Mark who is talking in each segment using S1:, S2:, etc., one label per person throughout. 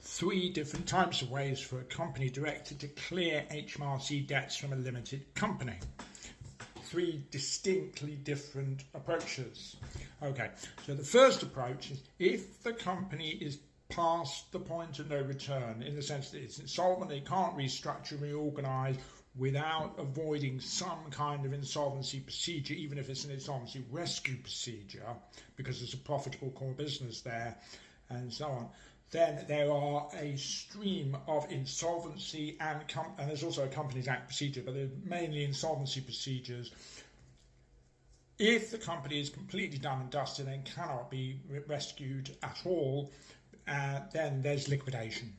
S1: three different types of ways for a company director to clear HMRC debts from a limited company. Three distinctly different approaches. Okay, so the first approach is if the company is past the point of no return, in the sense that it's insolvent, it can't restructure, reorganise without avoiding some kind of insolvency procedure, even if it's an insolvency rescue procedure, because there's a profitable core business there, and so on. Then there are a stream of insolvency and there's also a Companies Act procedure, but they're mainly insolvency procedures. If the company is completely done and dusted and cannot be rescued at all, then there's liquidation.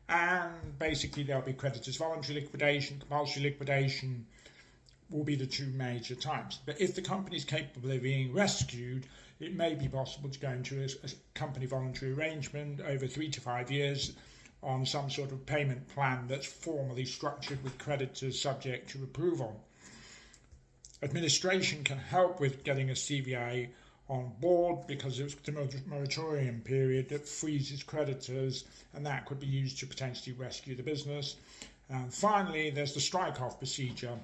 S1: And basically there'll be creditors' voluntary liquidation, compulsory liquidation will be the two major types. But if the company is capable of being rescued, it may be possible to go into a company voluntary arrangement over 3 to 5 years on some sort of payment plan that's formally structured with creditors subject to approval. Administration can help with getting a CVA on board because it's the moratorium period that freezes creditors, and that could be used to potentially rescue the business. And finally, there's the strike-off procedure,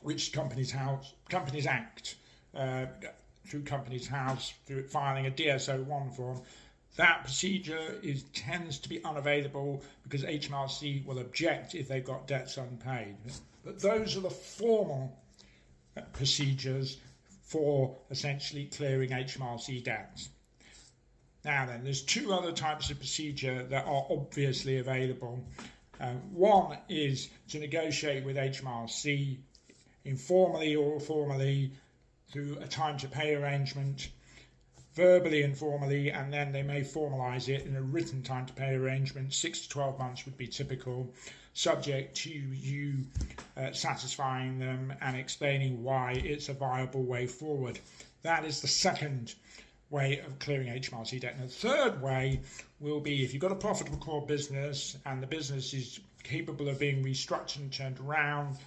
S1: which Companies Act, through Companies House, through filing a DSO1 form. That procedure tends to be unavailable because HMRC will object if they've got debts unpaid. But those are the formal procedures for essentially clearing HMRC debts. Now then, there's two other types of procedure that are obviously available. One is to negotiate with HMRC informally or formally through a time to pay arrangement, verbally and formally, and then they may formalise it in a written time to pay arrangement. 6 to 12 months would be typical, subject to you satisfying them and explaining why it's a viable way forward. That is the second way of clearing HMRC debt. And the third way will be if you've got a profitable core business and the business is capable of being restructured and turned around,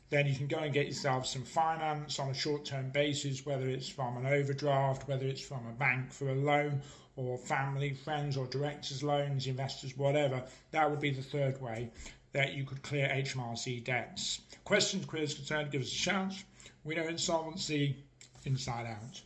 S1: then you can go and get yourself some finance on a short-term basis, whether it's from an overdraft, whether it's from a bank for a loan, or family, friends, or directors' loans, investors, whatever. That would be the third way that you could clear HMRC debts. Questions, queries, concerns, give us a shout. We know insolvency inside out.